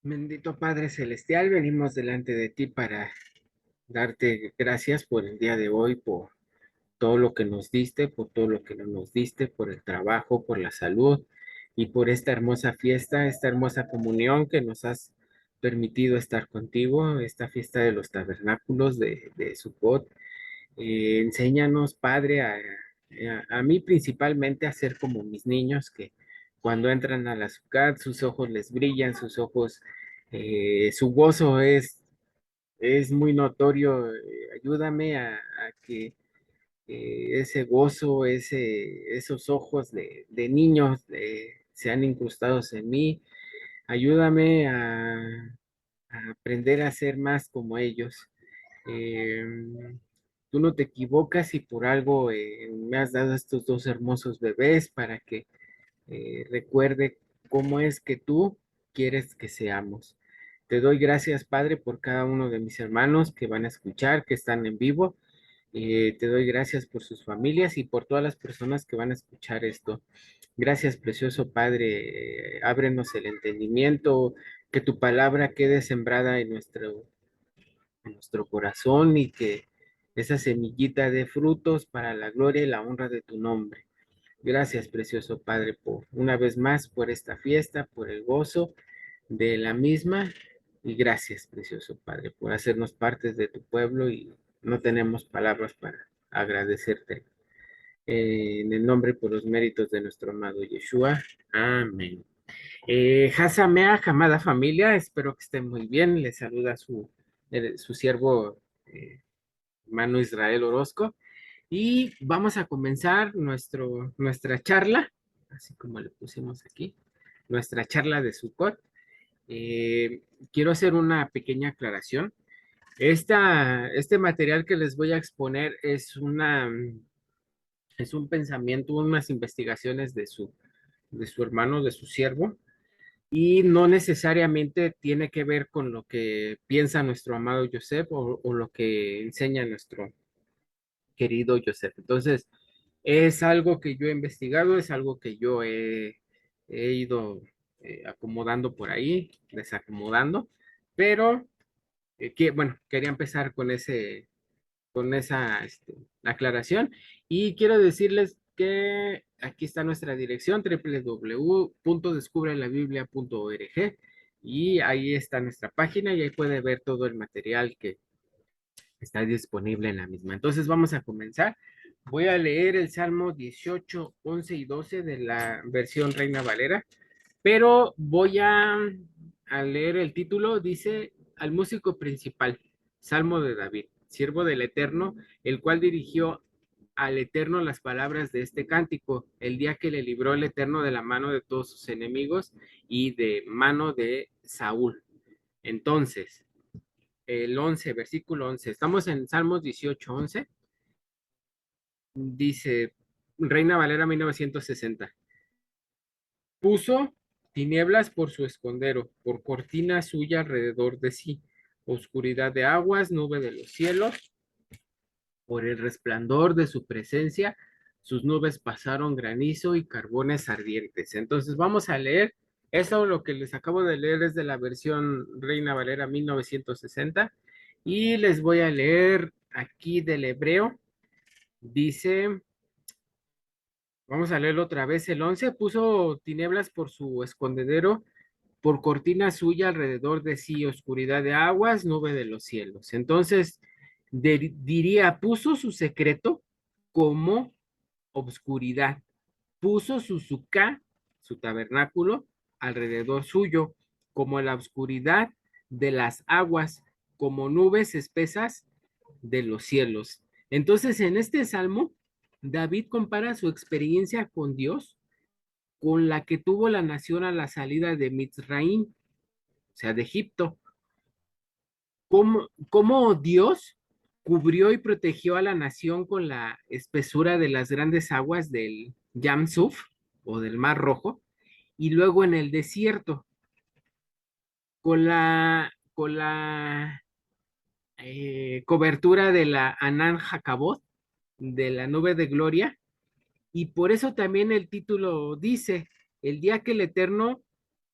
Bendito Padre Celestial, venimos delante de ti para darte gracias por el día de hoy, por todo lo que nos diste, por todo lo que no nos diste, por el trabajo, por la salud y por esta hermosa fiesta, esta hermosa comunión que nos has permitido estar contigo, esta fiesta de los tabernáculos de Sukkot. Enséñanos, Padre, a mí principalmente a ser como mis niños que cuando entran a la Sukkot, sus ojos les brillan, sus ojos, su gozo es muy notorio. Ayúdame a que ese gozo, esos ojos de niños sean incrustados en mí. Ayúdame a aprender a ser más como ellos. Eh, Tú no te equivocas y por algo me has dado estos dos hermosos bebés para que recuerde cómo es que tú quieres que seamos. Te doy gracias, Padre, por cada uno de mis hermanos que van a escuchar, que están en vivo. Te doy gracias por sus familias y por todas las personas que van a escuchar esto. Gracias, precioso Padre. Ábrenos el entendimiento, que tu palabra quede sembrada en nuestro corazón y que esa semillita dé frutos para la gloria y la honra de tu nombre. Gracias, precioso Padre, por una vez más por esta fiesta, por el gozo de la misma. Y gracias, precioso Padre, por hacernos partes de tu pueblo y no tenemos palabras para agradecerte. En el nombre y por los méritos de nuestro amado Yeshua. Amén. Hasamea, amada familia, espero que estén muy bien. Les saluda su siervo hermano Israel Orozco. Y vamos a comenzar nuestra charla, así como le pusimos aquí, nuestra charla de Sukkot. Quiero hacer una pequeña aclaración. Este material que les voy a exponer es un pensamiento, unas investigaciones de su hermano, de su siervo, y no necesariamente tiene que ver con lo que piensa nuestro amado Joseph o lo que enseña nuestro querido Joseph. Entonces, es algo que yo he investigado, es algo que yo he ido acomodando por ahí, desacomodando, pero bueno, quería empezar con esa aclaración y quiero decirles que aquí está nuestra dirección www.descubrelabiblia.org y ahí está nuestra página y ahí puede ver todo el material que está disponible en la misma. Entonces vamos a comenzar. Voy a leer el Salmo 18, 11 y 12 de la versión Reina Valera, pero voy a leer el título. Dice, al músico principal, Salmo de David, siervo del Eterno, el cual dirigió al Eterno las palabras de este cántico, el día que le libró el Eterno de la mano de todos sus enemigos y de mano de Saúl. Entonces, el 11, versículo 11, estamos en Salmos 18, 11, dice, Reina Valera 1960, puso tinieblas por su escondero, por cortina suya alrededor de sí, oscuridad de aguas, nube de los cielos, por el resplandor de su presencia, sus nubes pasaron granizo y carbones ardientes. Entonces vamos a leer, eso lo que les acabo de leer es de la versión Reina Valera 1960 y les voy a leer aquí del hebreo. Dice, vamos a leerlo otra vez, el 11 puso tinieblas por su escondedero, por cortina suya alrededor de sí, oscuridad de aguas, nube de los cielos. Entonces, diría, puso su secreto como obscuridad, puso su suká, su tabernáculo, alrededor suyo, como la oscuridad de las aguas, como nubes espesas de los cielos. Entonces, en este salmo, David compara su experiencia con Dios con la que tuvo la nación a la salida de Mitzraim, o sea, de Egipto. ¿Cómo Dios cubrió y protegió a la nación con la espesura de las grandes aguas del Yam Suf o del Mar Rojo? Y luego en el desierto, con la cobertura de la Anán Jacabot, de la nube de gloria. Y por eso también el título dice, el día que el Eterno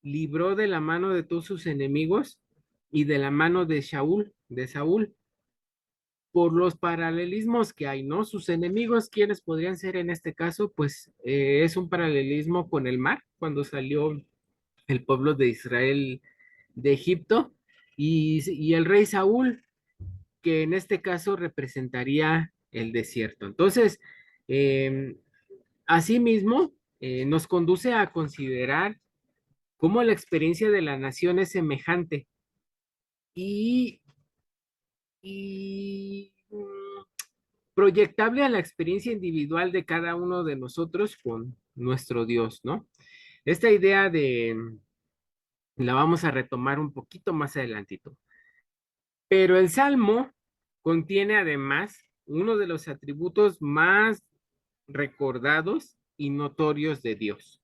libró de la mano de todos sus enemigos y de la mano de Saúl, por los paralelismos que hay, ¿no? Sus enemigos, ¿quiénes podrían ser en este caso? Pues es un paralelismo con el mar, cuando salió el pueblo de Israel de Egipto, y el rey Saúl, que en este caso representaría el desierto. Entonces, eh, asimismo, nos conduce a considerar cómo la experiencia de la nación es semejante y, y proyectable a la experiencia individual de cada uno de nosotros con nuestro Dios, ¿no? Esta idea la vamos a retomar un poquito más adelantito. Pero el Salmo contiene además uno de los atributos más recordados y notorios de Dios.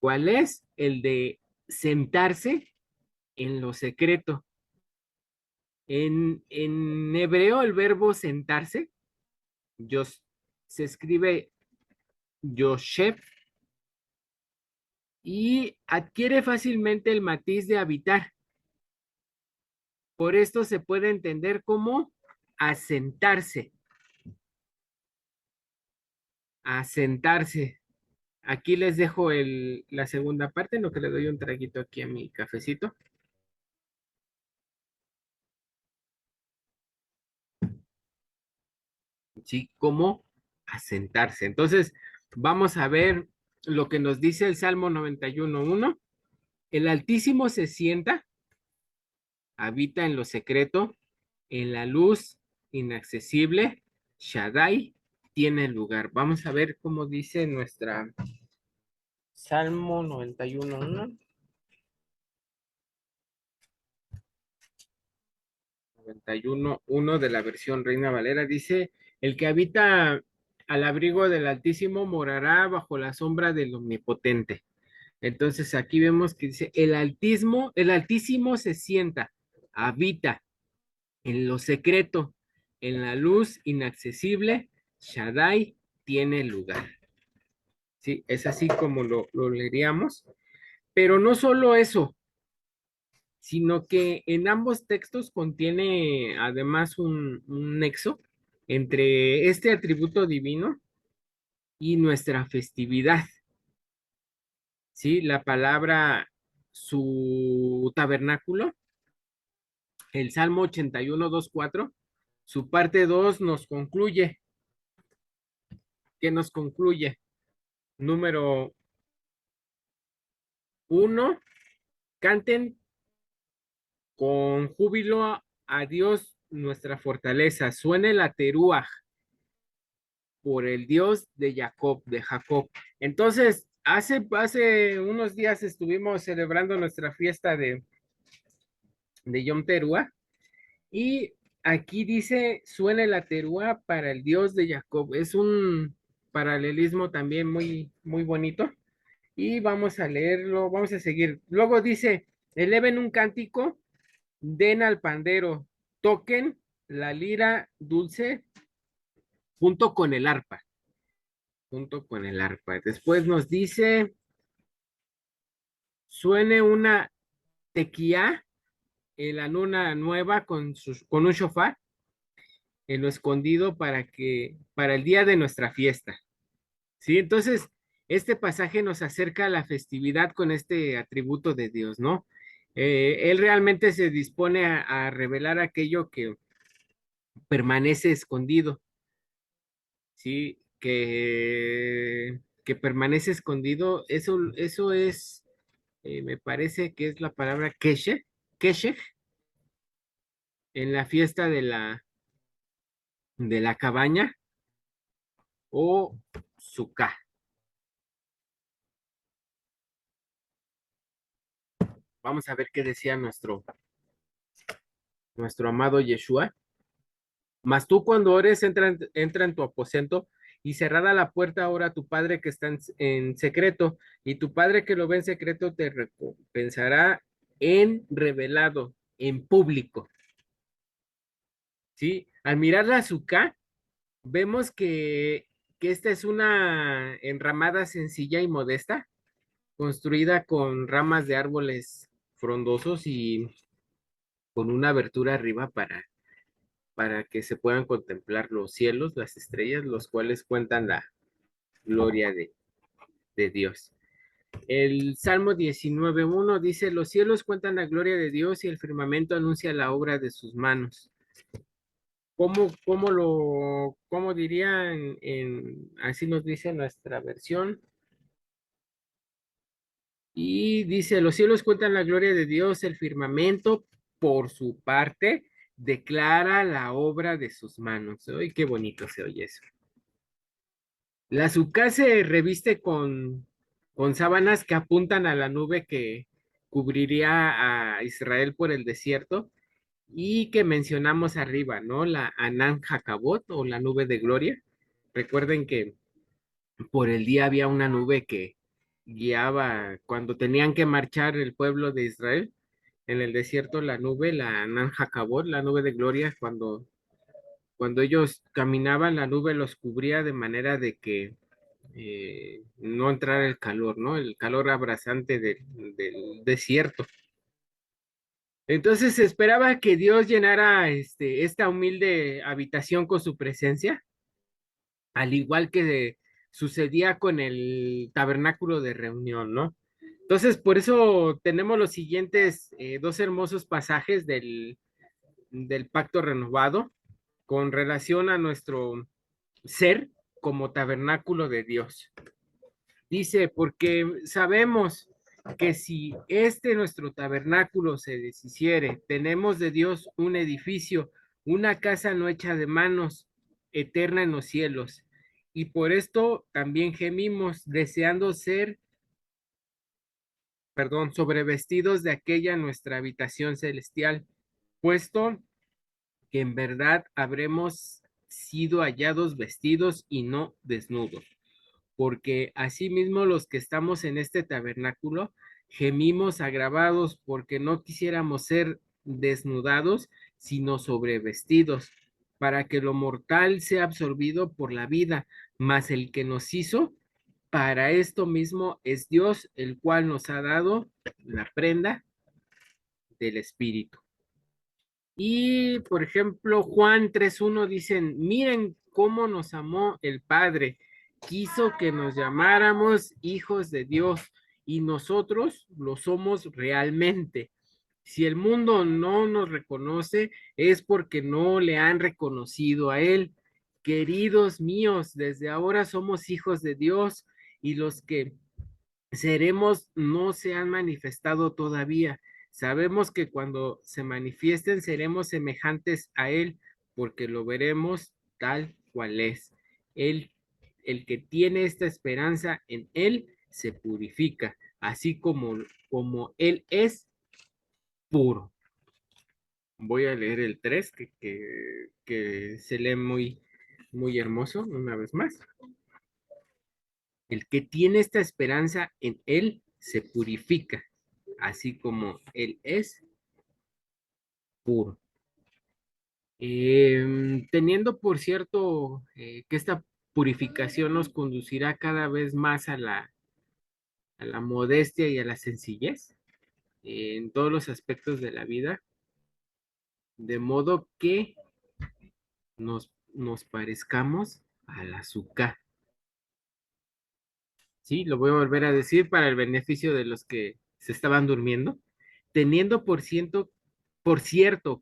¿Cuál es? El de sentarse en lo secreto. En hebreo el verbo sentarse yos, se escribe yoshev y adquiere fácilmente el matiz de habitar. Por esto se puede entender como asentarse, asentarse. Aquí les dejo la segunda parte, en lo que le doy un traguito aquí a mi cafecito. Sí, cómo asentarse. Entonces, vamos a ver lo que nos dice el Salmo 91:1. El Altísimo se sienta, habita en lo secreto, en la luz inaccesible, Shaddai tiene lugar. Vamos a ver cómo dice nuestra Salmo 91:1. 91:1 de la versión Reina Valera dice, el que habita al abrigo del Altísimo morará bajo la sombra del Omnipotente. Entonces aquí vemos que dice, el Altísimo se sienta, habita en lo secreto, en la luz inaccesible, Shaddai tiene lugar. Sí, es así como lo leeríamos. Pero no solo eso, sino que en ambos textos contiene además un nexo entre este atributo divino y nuestra festividad, ¿sí? La palabra su tabernáculo, el Salmo 81:2-4, su parte 2 nos concluye, ¿qué nos concluye? Número uno, canten con júbilo a Dios nuestra fortaleza, suene la terúa por el Dios de Jacob. Entonces, hace unos días estuvimos celebrando nuestra fiesta de Yom Teruah y aquí dice, suene la terúa para el Dios de Jacob. Es un paralelismo también muy, muy bonito y vamos a leerlo, vamos a seguir. Luego dice, eleven un cántico, den al pandero, toquen la lira dulce junto con el arpa. Junto con el arpa. Después nos dice, suene una tequía en la luna nueva con un shofar en lo escondido para el día de nuestra fiesta. ¿Sí? Entonces, este pasaje nos acerca a la festividad con este atributo de Dios, ¿no? Él realmente se dispone a revelar aquello que permanece escondido, ¿sí? Que permanece escondido, eso es me parece que es la palabra Keshe, en la fiesta de la cabaña o Sukkah. Vamos a ver qué decía nuestro amado Yeshua. Mas tú cuando ores, entra en tu aposento y cerrada la puerta, ora a tu Padre que está en secreto, y tu Padre que lo ve en secreto te recompensará en revelado, en público. ¿Sí? Al mirar la Sukkah, vemos que esta es una enramada sencilla y modesta, construida con ramas de árboles frondosos y con una abertura arriba para que se puedan contemplar los cielos, las estrellas, los cuales cuentan la gloria de Dios. El Salmo 19:1 dice, los cielos cuentan la gloria de Dios y el firmamento anuncia la obra de sus manos. ¿Cómo dirían así nos dice nuestra versión? Y dice, los cielos cuentan la gloria de Dios, el firmamento, por su parte, declara la obra de sus manos. ¡Ay, qué bonito se oye eso! La azúcar se reviste con sábanas que apuntan a la nube que cubriría a Israel por el desierto y que mencionamos arriba, ¿no? La Anán Jacabot o la nube de gloria. Recuerden que por el día había una nube que guiaba cuando tenían que marchar el pueblo de Israel en el desierto, la nube, la Anán Jacabot, la nube de gloria, cuando ellos caminaban, la nube los cubría de manera de que no entrara el calor, ¿no? El calor abrasante del desierto. Entonces se esperaba que Dios llenara esta humilde habitación con su presencia, al igual que sucedía con el tabernáculo de reunión, ¿no? Entonces, por eso tenemos los siguientes dos hermosos pasajes del pacto renovado con relación a nuestro ser como tabernáculo de Dios. Dice, porque sabemos que si nuestro tabernáculo se deshiciere, tenemos de Dios un edificio, una casa no hecha de manos, eterna en los cielos. Y por esto también gemimos, deseando ser, perdón, sobrevestidos de aquella nuestra habitación celestial, puesto que en verdad habremos sido hallados vestidos y no desnudos, porque asimismo los que estamos en este tabernáculo gemimos agravados porque no quisiéramos ser desnudados, sino sobrevestidos, para que lo mortal sea absorbido por la vida, mas el que nos hizo para esto mismo es Dios, el cual nos ha dado la prenda del Espíritu. Y, por ejemplo, Juan 3:1 dicen, miren cómo nos amó el Padre, quiso que nos llamáramos hijos de Dios y nosotros lo somos realmente. Si el mundo no nos reconoce, es porque no le han reconocido a Él. Queridos míos, desde ahora somos hijos de Dios y los que seremos no se han manifestado todavía. Sabemos que cuando se manifiesten seremos semejantes a Él, porque lo veremos tal cual es. Él, el que tiene esta esperanza en Él, se purifica, así como Él es puro. Voy a leer el 3 que se lee muy hermoso, una vez más. El que tiene esta esperanza en Él se purifica, así como Él es puro. Teniendo por cierto que esta purificación nos conducirá cada vez más a la modestia y a la sencillez en todos los aspectos de la vida, de modo que nos parezcamos al azúcar. Sí, lo voy a volver a decir para el beneficio de los que se estaban durmiendo, teniendo por cierto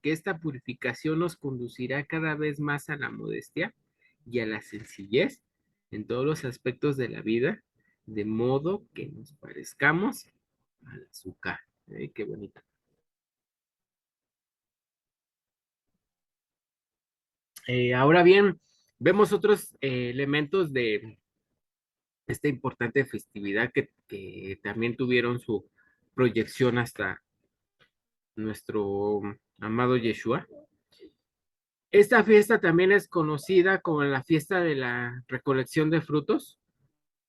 que esta purificación nos conducirá cada vez más a la modestia y a la sencillez en todos los aspectos de la vida, de modo que nos parezcamos al azúcar. Ay, qué bonito. Ahora bien, vemos otros elementos de esta importante festividad que también tuvieron su proyección hasta nuestro amado Yeshua. Esta fiesta también es conocida como la fiesta de la recolección de frutos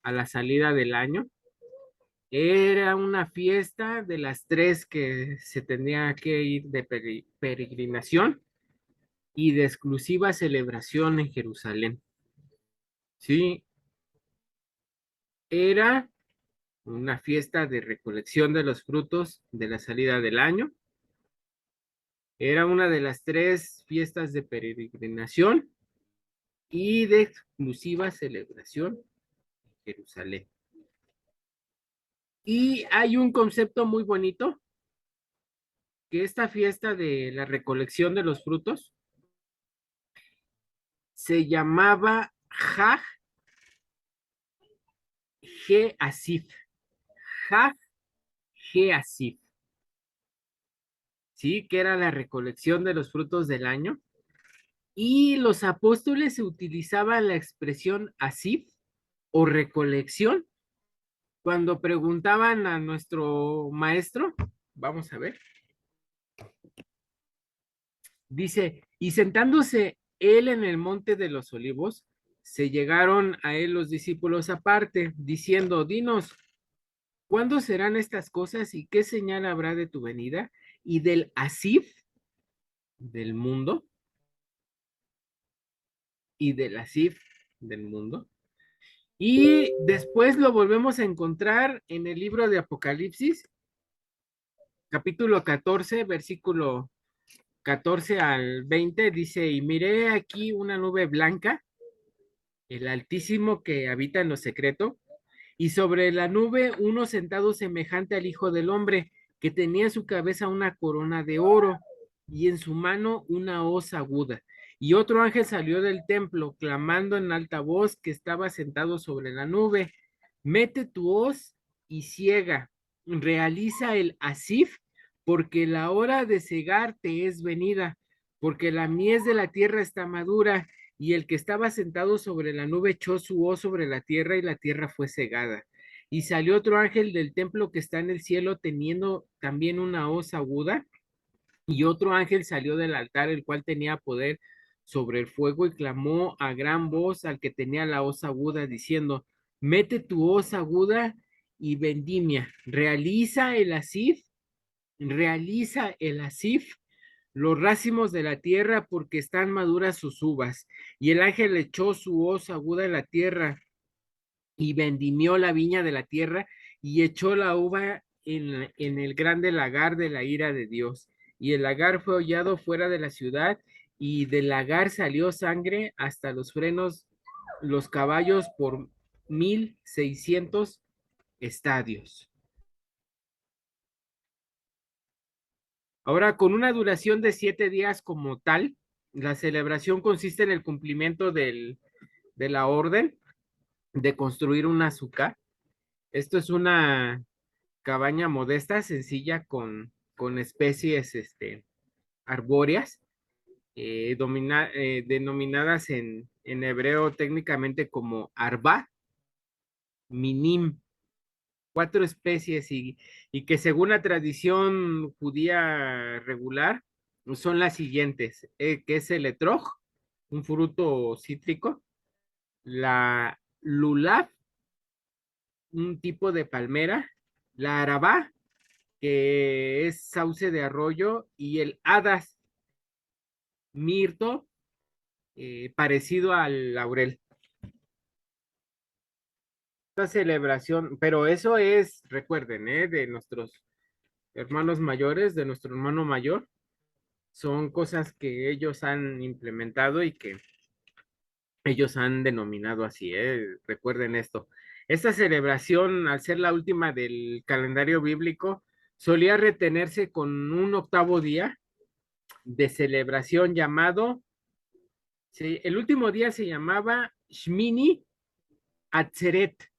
a la salida del año. Era una fiesta de las tres que se tenía que ir de peregrinación y de exclusiva celebración en Jerusalén. Sí, era una fiesta de recolección de los frutos de la salida del año. Era una de las 3 fiestas de peregrinación y de exclusiva celebración en Jerusalén. Y hay un concepto muy bonito, que esta fiesta de la recolección de los frutos se llamaba Haj Asif. Haj Asif, ¿sí? Que era la recolección de los frutos del año. Y los apóstoles se utilizaban la expresión Asif o recolección cuando preguntaban a nuestro maestro. Vamos a ver. Dice, y sentándose él en el monte de los olivos, se llegaron a él los discípulos aparte, diciendo, dinos, ¿cuándo serán estas cosas y qué señal habrá de tu venida y del asif del mundo? Y del asif del mundo. Y después lo volvemos a encontrar en el libro de Apocalipsis, capítulo 14, versículo 14 al 20, dice, y miré aquí una nube blanca, el Altísimo que habita en lo secreto, y sobre la nube uno sentado semejante al Hijo del Hombre, que tenía en su cabeza una corona de oro y en su mano una hoz aguda. Y otro ángel salió del templo, clamando en alta voz que estaba sentado sobre la nube, mete tu hoz y ciega, realiza el asif, porque la hora de cegar te es venida, porque la mies de la tierra está madura, y el que estaba sentado sobre la nube echó su hoz sobre la tierra y la tierra fue cegada. Y salió otro ángel del templo que está en el cielo teniendo también una hoz aguda, y otro ángel salió del altar, el cual tenía poder sobre el fuego, y clamó a gran voz al que tenía la hoz aguda, diciendo, mete tu hoz aguda y vendimia, realiza el asif los racimos de la tierra, porque están maduras sus uvas. Y el ángel echó su hoz aguda en la tierra y vendimió la viña de la tierra y echó la uva en el grande lagar de la ira de Dios. Y el lagar fue hollado fuera de la ciudad, y del lagar salió sangre hasta los frenos, los caballos por 1600 estadios. Ahora, con una duración de 7 días como tal, la celebración consiste en el cumplimiento de la orden de construir un azúcar. Esto es una cabaña modesta, sencilla, con especies arbóreas, denominadas en hebreo técnicamente como arba, minim, 4 especies, y que según la tradición judía regular son las siguientes, que es el etrog, un fruto cítrico, la lulav, un tipo de palmera, la arabá, que es sauce de arroyo, y el hadas, mirto, parecido al laurel. Esta celebración, pero eso es, recuerden, de nuestros hermanos mayores, de nuestro hermano mayor, son cosas que ellos han implementado y que ellos han denominado así, recuerden esto. Esta celebración, al ser la última del calendario bíblico, solía retenerse con un octavo día de celebración llamado, sí, el último día se llamaba Shmini Atzeret,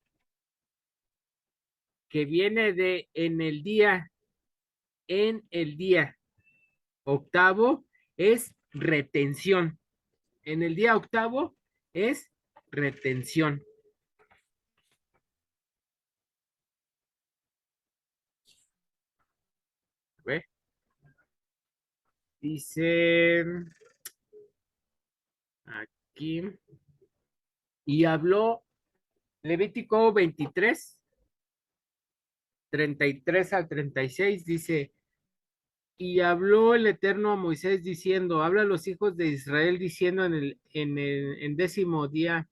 que viene de en el día octavo es retención. En el día octavo es retención. ¿Ve? Dice aquí, y habló Levítico 23, 33 al 36, dice, y habló el Eterno a Moisés diciendo, habla a los hijos de Israel diciendo en décimo día,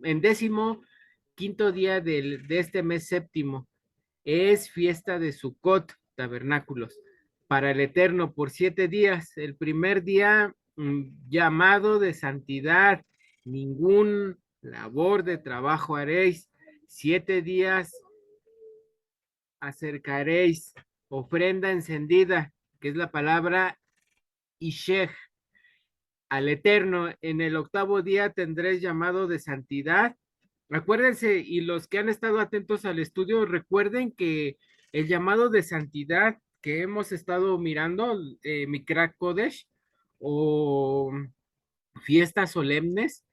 en 15º día de este mes séptimo, es fiesta de Sucot, tabernáculos, para el Eterno por 7 días. El primer día, llamado de santidad, ningún labor de trabajo haréis. 7 días acercaréis ofrenda encendida, que es la palabra Ishech, al Eterno. En el octavo día tendréis llamado de santidad. Acuérdense, y los que han estado atentos al estudio, recuerden que el llamado de santidad que hemos estado mirando, Mikra Kodesh, o fiestas solemnes,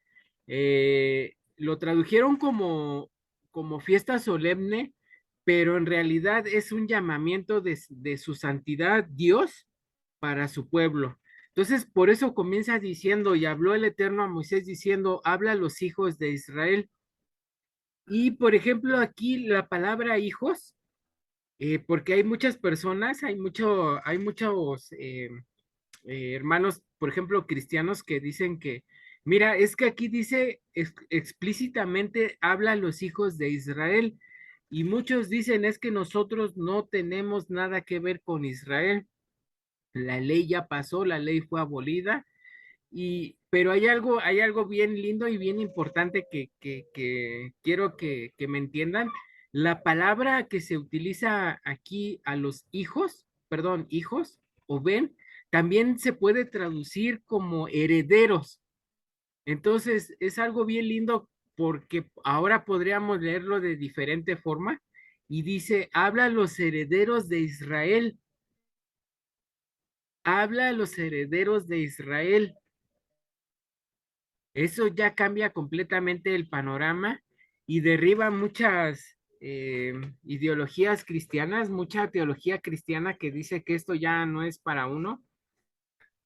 lo tradujeron como fiesta solemne, pero en realidad es un llamamiento de su santidad Dios para su pueblo. Entonces, por eso comienza diciendo, y habló el Eterno a Moisés diciendo, habla a los hijos de Israel. Y por ejemplo, aquí la palabra hijos, porque hay muchas personas, hay muchos hermanos, por ejemplo, cristianos que dicen que, mira, es que aquí dice explícitamente habla a los hijos de Israel. Y muchos dicen es que nosotros no tenemos nada que ver con Israel. La ley ya pasó, la ley fue abolida, pero hay algo bien lindo y bien importante que quiero que me entiendan. La palabra que se utiliza aquí a los hijos, perdón, hijos o ven, también se puede traducir como herederos. Entonces, es algo bien lindo porque ahora podríamos leerlo de diferente forma y dice, habla a los herederos de Israel, habla a los herederos de Israel. Eso ya cambia completamente el panorama y derriba muchas ideologías cristianas, mucha teología cristiana que dice que esto ya no es para uno,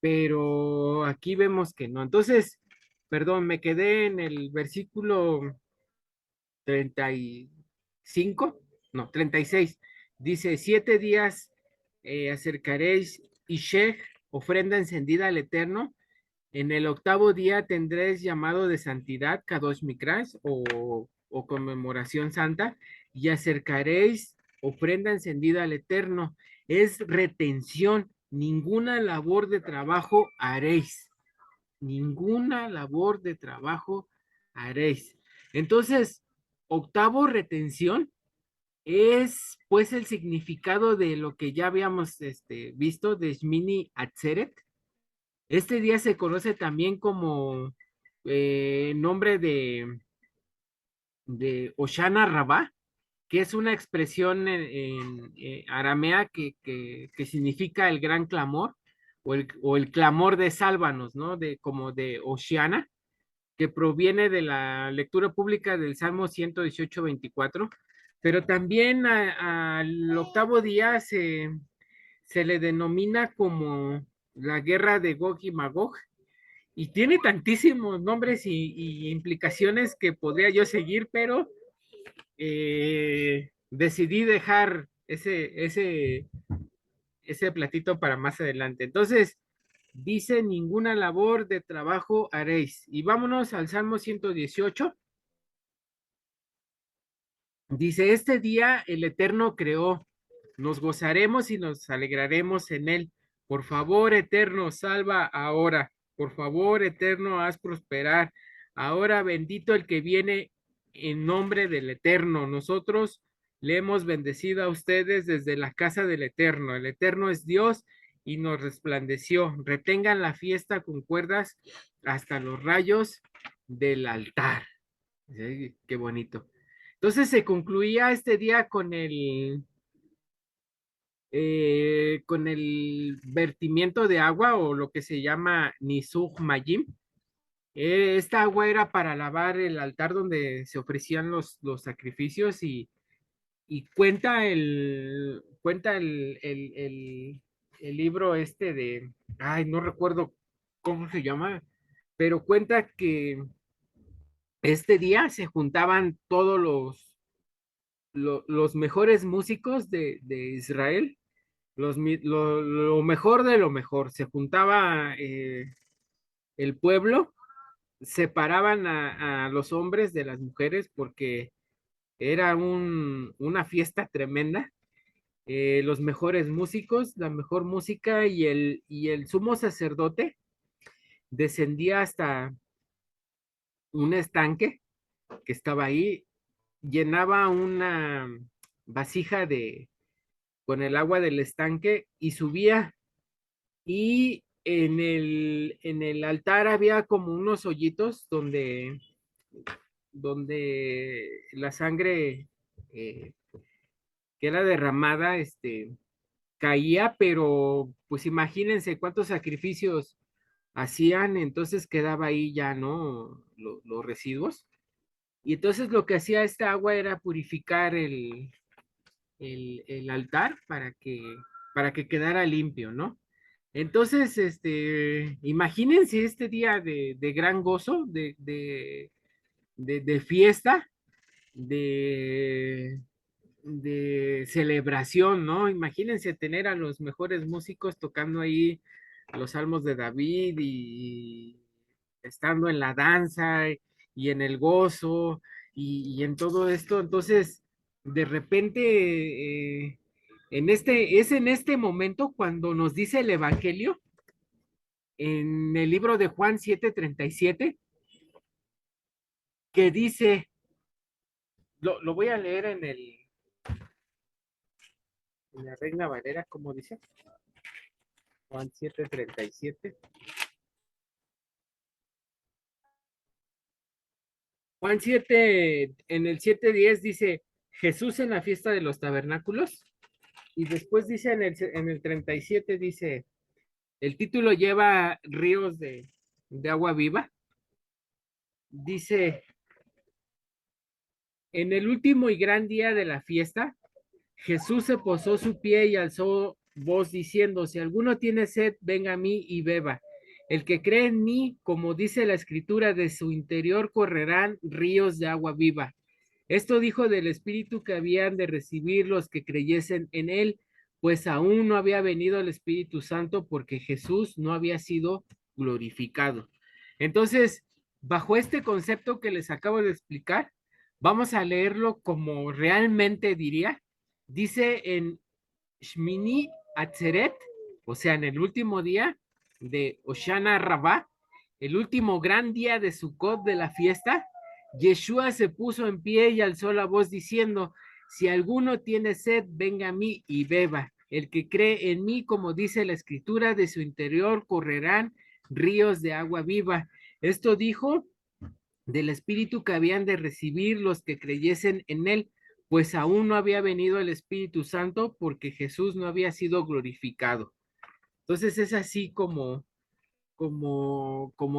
pero aquí vemos que no. Entonces, perdón, me quedé en el versículo 35, no, 36. Dice, 7 días acercaréis Ishech, ofrenda encendida al Eterno. En el octavo día tendréis llamado de santidad, Kadosh Mikras, o conmemoración santa, y acercaréis ofrenda encendida al Eterno. Es retención, ninguna labor de trabajo haréis, ninguna labor de trabajo haréis. Entonces, octavo, retención, es pues el significado de lo que ya habíamos visto de Shmini Atzeret. Este día se conoce también como nombre de Oshana Rabbah, que es una expresión en aramea que significa el gran clamor o el clamor de sálvanos, ¿no? Como de Oshana, que proviene de la lectura pública del Salmo 118:24, pero también al octavo día se le denomina como la guerra de Gog y Magog, y tiene tantísimos nombres y implicaciones que podría yo seguir, pero decidí dejar ese platito para más adelante. Entonces, dice, ninguna labor de trabajo haréis. Y vámonos al Salmo 118. Dice, este día el Eterno creó, nos gozaremos y nos alegraremos en él. Por favor, Eterno, salva ahora. Por favor, Eterno, haz prosperar. Ahora bendito el que viene en nombre del Eterno. Nosotros le hemos bendecido a ustedes desde la casa del Eterno. El Eterno es Dios y nos resplandeció. Retengan la fiesta con cuerdas hasta los rayos del altar. Sí, qué bonito. Entonces se concluía este día con el vertimiento de agua o lo que se llama Nisuj Mayim. Esta agua era para lavar el altar donde se ofrecían los sacrificios y cuenta el libro ay, no recuerdo cómo se llama, pero cuenta que este día se juntaban todos los mejores músicos de Israel, lo mejor de lo mejor. Se juntaba el pueblo, separaban a los hombres de las mujeres porque Era una fiesta tremenda, los mejores músicos, la mejor música y el sumo sacerdote descendía hasta un estanque que estaba ahí, llenaba una vasija con el agua del estanque y subía y en el altar había como unos hoyitos donde la sangre eh, que era derramada, caía, pero pues imagínense cuántos sacrificios hacían, entonces quedaba ahí ya, ¿no? Los residuos. Y entonces lo que hacía esta agua era purificar el altar para que quedara limpio, ¿no? Entonces, imagínense este día de gran gozo, de fiesta, de, de celebración, ¿no? Imagínense tener a los mejores músicos tocando ahí los salmos de David y estando en la danza y en el gozo y en todo esto. Entonces, de repente, es en este momento cuando nos dice el Evangelio en el libro de Juan 7:37, que dice, lo voy a leer en la Reina Valera, como dice, Juan 7:37. Juan 7, en el 7:10 dice, Jesús en la fiesta de los tabernáculos, y después dice en el 37, dice, el título lleva ríos de agua viva, dice, en el último y gran día de la fiesta, Jesús se posó su pie y alzó voz diciendo, si alguno tiene sed, venga a mí y beba. El que cree en mí, como dice la escritura, de su interior correrán ríos de agua viva. Esto dijo del Espíritu que habían de recibir los que creyesen en él, pues aún no había venido el Espíritu Santo porque Jesús no había sido glorificado. Entonces, bajo este concepto que les acabo de explicar, vamos a leerlo como realmente diría. Dice en Shmini Atzeret, o sea, en el último día de Oshana Rabbah, el último gran día de Sukkot de la fiesta, Yeshua se puso en pie y alzó la voz diciendo, si alguno tiene sed, venga a mí y beba. El que cree en mí, como dice la escritura, de su interior correrán ríos de agua viva. Esto dijo del Espíritu que habían de recibir los que creyesen en él, pues aún no había venido el Espíritu Santo porque Jesús no había sido glorificado. Entonces es así como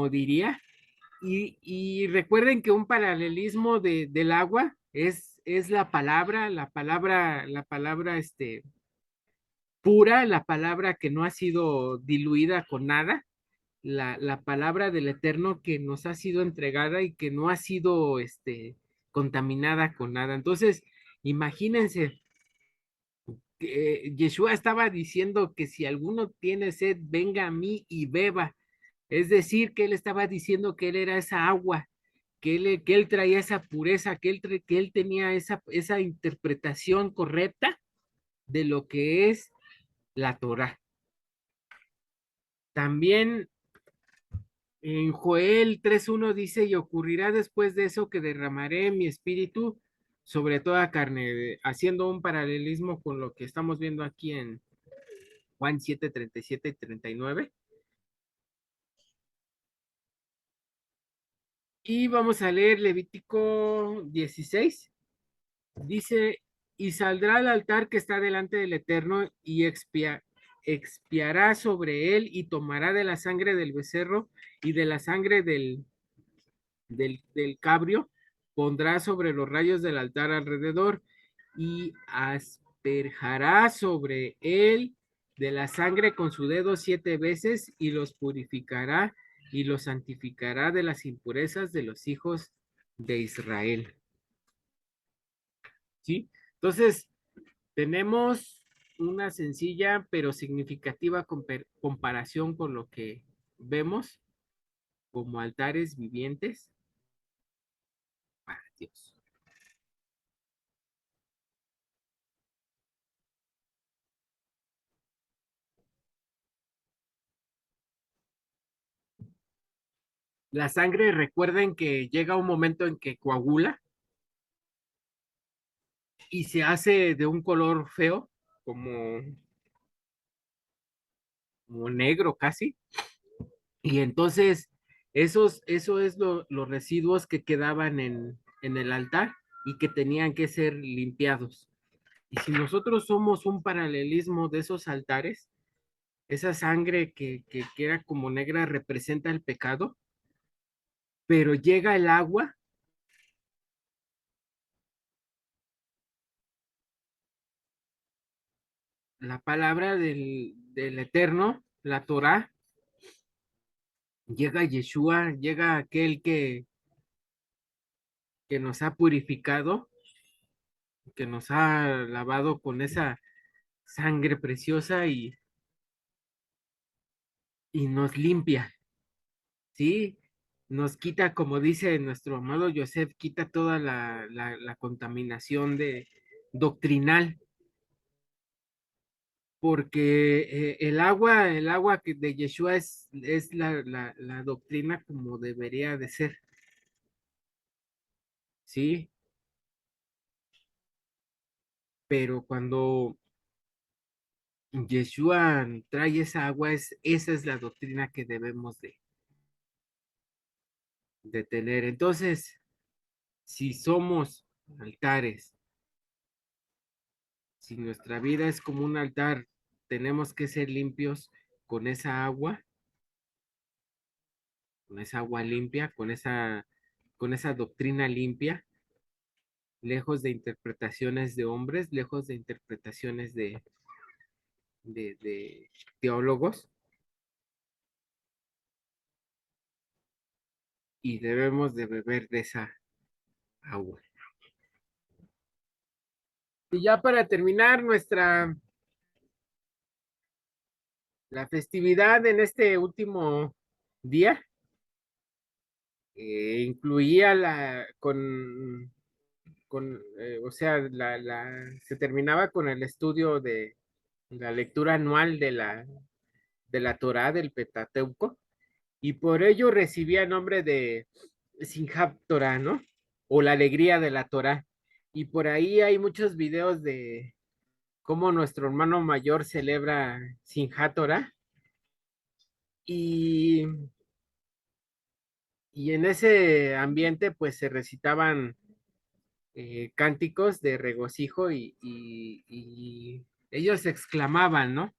diría. Y recuerden que un paralelismo del agua es la palabra pura, la palabra que no ha sido diluida con nada, la palabra del Eterno que nos ha sido entregada y que no ha sido contaminada con nada. Entonces, imagínense que Yeshua estaba diciendo que si alguno tiene sed, venga a mí y beba. Es decir, que él estaba diciendo que él era esa agua, que él traía esa pureza, que él tenía esa interpretación correcta de lo que es la Torah. También en Joel 3:1 dice, y ocurrirá después de eso que derramaré mi espíritu sobre toda carne, haciendo un paralelismo con lo que estamos viendo aquí en Juan 7:37 y 39. Y vamos a leer Levítico 16. Dice, y saldrá al altar que está delante del Eterno y expiará sobre él y tomará de la sangre del becerro y de la sangre del cabrio, pondrá sobre los rayos del altar alrededor y asperjará sobre él de la sangre con su dedo 7 veces y los purificará y los santificará de las impurezas de los hijos de Israel. ¿Sí? Entonces, tenemos una sencilla pero significativa comparación con lo que vemos como altares vivientes para Dios. La sangre, recuerden que llega un momento en que coagula y se hace de un color feo, como, como negro casi. Y entonces, eso es los residuos que quedaban en el altar y que tenían que ser limpiados. Y si nosotros somos un paralelismo de esos altares, esa sangre que era como negra representa el pecado, pero llega el agua, la palabra del Eterno, la Torá, llega Yeshua, llega aquel que nos ha purificado, que nos ha lavado con esa sangre preciosa y nos limpia, ¿sí? Nos quita, como dice nuestro amado Yosef, quita toda la contaminación doctrinal, porque el agua de Yeshua es la doctrina como debería de ser, ¿sí? Pero cuando Yeshua trae esa agua, esa es la doctrina que debemos de tener. Entonces, si somos altares, si nuestra vida es como un altar, tenemos que ser limpios con con esa agua limpia, con esa doctrina limpia, lejos de interpretaciones de hombres, lejos de interpretaciones de teólogos, y debemos de beber de esa agua. Y ya para terminar la festividad en este último día, incluía o sea, se terminaba con el estudio de la lectura anual de la Torá, del Pentateuco, y por ello recibía el nombre de Simchat Torah, ¿no? O la alegría de la Torá. Y por ahí hay muchos videos de cómo nuestro hermano mayor celebra Simchat Torah, y, y en ese ambiente pues se recitaban cánticos de regocijo y ellos exclamaban, ¿no?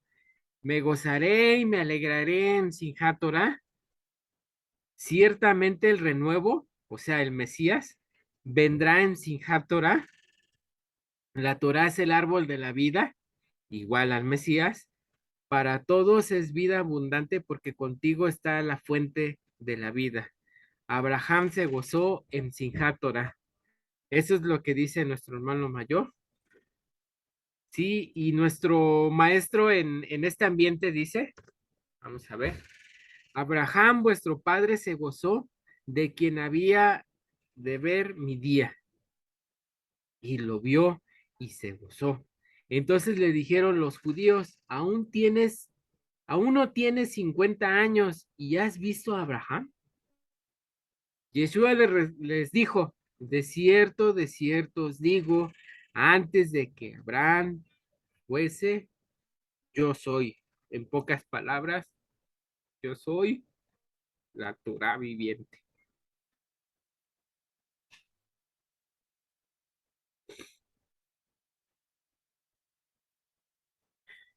Me gozaré y me alegraré en Simchat Torah. Ciertamente el renuevo, o sea, el Mesías, vendrá en Simchat Torah. La Torah es el árbol de la vida, igual al Mesías. Para todos es vida abundante porque contigo está la fuente de la vida. Abraham se gozó en Simchat Torah. Eso es lo que dice nuestro hermano mayor. Sí, y nuestro maestro en este ambiente dice, vamos a ver, Abraham, vuestro padre, se gozó de quien había de ver mi día, y lo vio y se gozó. Entonces le dijeron los judíos, aún no tienes 50 años y has visto a Abraham. Yeshua les dijo, de cierto os digo, antes de que Abraham fuese, yo soy. En pocas palabras, yo soy la Torah viviente.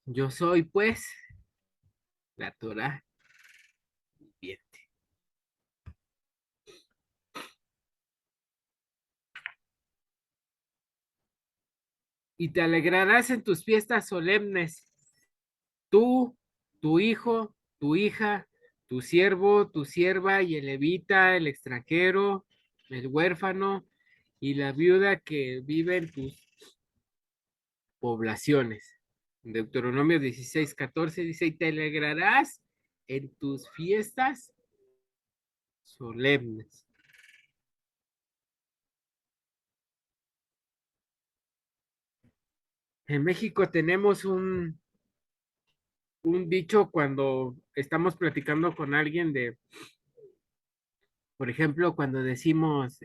Yo soy, pues, la Torah viviente. Y te alegrarás en tus fiestas solemnes, tú, tu hijo, tu hija, tu siervo, tu sierva y el levita, el extranjero, el huérfano y la viuda que vive en tus poblaciones. Deuteronomio 16:14 dice, y te alegrarás en tus fiestas solemnes. En México tenemos un dicho cuando estamos platicando con alguien Por ejemplo, cuando decimos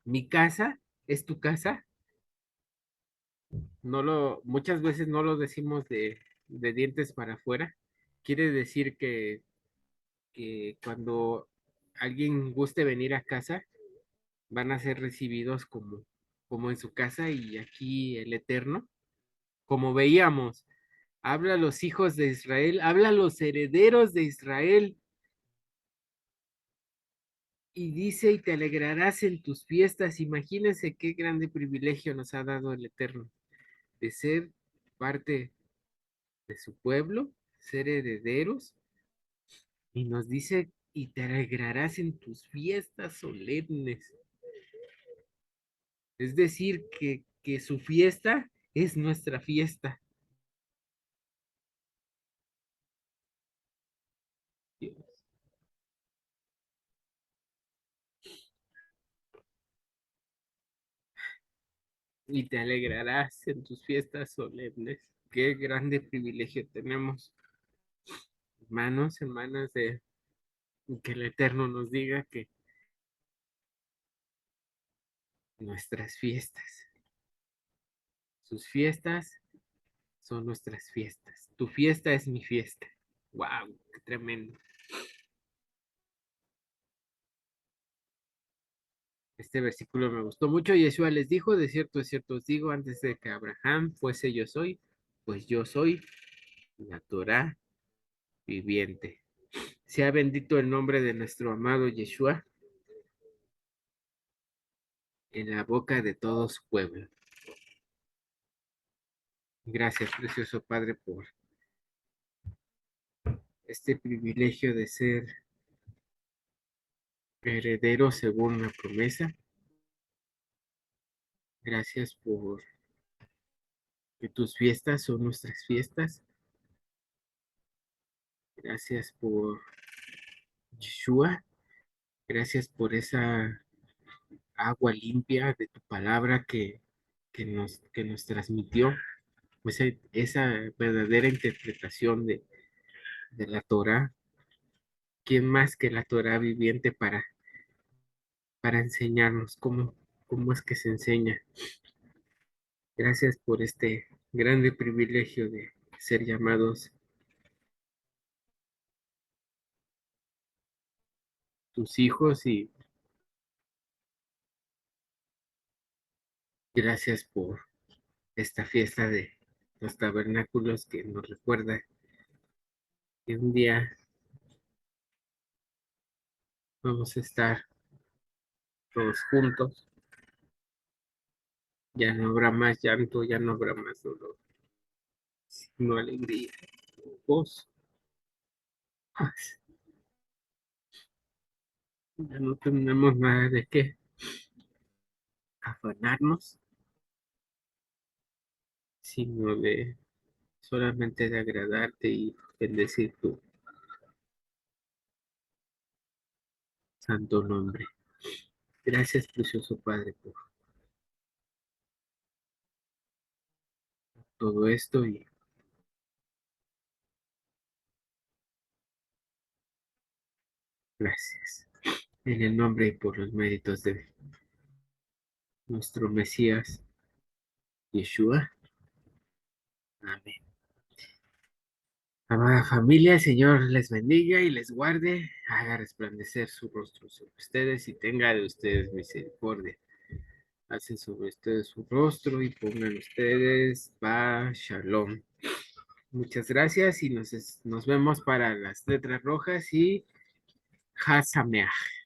mi casa es tu casa, muchas veces no lo decimos de dientes para afuera. Quiere decir que cuando alguien guste venir a casa, van a ser recibidos como en su casa y aquí el Eterno, como veíamos, habla a los hijos de Israel, habla a los herederos de Israel y dice, y te alegrarás en tus fiestas. Imagínense qué grande privilegio nos ha dado el Eterno de ser parte de su pueblo, ser herederos, y nos dice, y te alegrarás en tus fiestas solemnes. Es decir, que su fiesta es nuestra fiesta. Y te alegrarás en tus fiestas solemnes. Qué grande privilegio tenemos, hermanos, hermanas, de que el Eterno nos diga que nuestras fiestas, sus fiestas son nuestras fiestas. Tu fiesta es mi fiesta. ¡Wow! ¡Qué tremendo! Este versículo me gustó mucho. Yeshua les dijo, de cierto os digo, antes de que Abraham fuese yo soy, pues yo soy la Torá viviente. Sea bendito el nombre de nuestro amado Yeshua en la boca de todo su pueblo. Gracias, precioso Padre, por este privilegio de ser heredero según la promesa. Gracias por que tus fiestas son nuestras fiestas. Gracias por Yeshua. Gracias por esa agua limpia de tu palabra que nos transmitió. Esa verdadera interpretación de la Torah. ¿Quién más que la Torah viviente para enseñarnos cómo es que se enseña? Gracias por este grande privilegio de ser llamados tus hijos y gracias por esta fiesta de los tabernáculos que nos recuerda que un día vamos a estar todos juntos. Ya no habrá más llanto, ya no habrá más dolor, sino alegría, gozo, paz. Ya no tenemos nada de qué afanarnos, sino de solamente de agradarte y bendecir tu santo nombre. Gracias, precioso Padre, por todo esto y gracias. En el nombre y por los méritos de nuestro Mesías, Yeshua. Amén. Amada familia, el Señor les bendiga y les guarde, haga resplandecer su rostro sobre ustedes y tenga de ustedes misericordia. Hace sobre ustedes su rostro y pongan ustedes Shalom. Muchas gracias y nos vemos para las letras rojas y Hasameach.